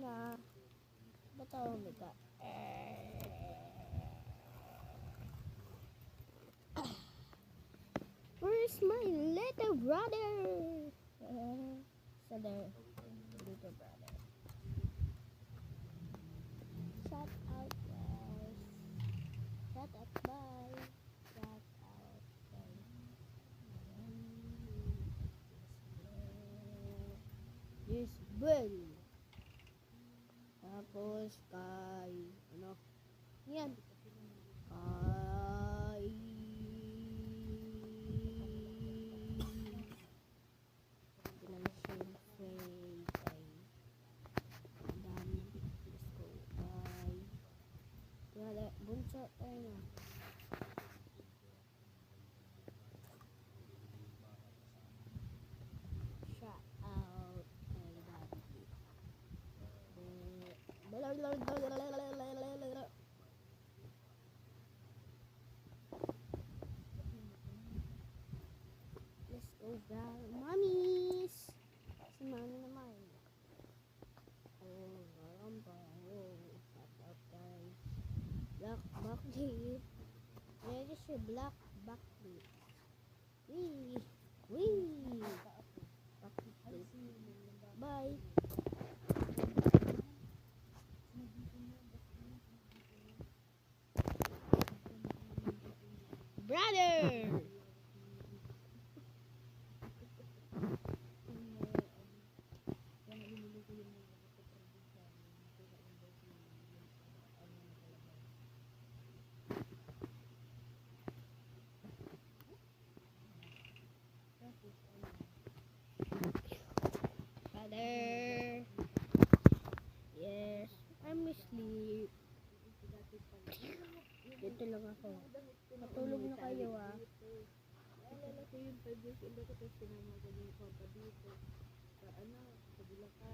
na. Ba't ako humiga? Where's my little brother? So there, little brother. Shout out, guys. Shout out, bye. Shout out, guys. This bell. Tapos kay ano? Yan. Kay bunso tayo na. Shout out kay Daddy. Let's go, guys. Mommies! Si Mami naman. Oh, maramba. Oh, shout out, guys. Black Buckley. Where is your Black Buckley? Wee! Wee! Bye! Brother! Father. Yes, I'm asleep. Dito lang ako. Matulog na kayo, ah. Naalala ko yung 5 years old ako, tapos sinama ko yung papa dito. Sa ano, sa Bulacan.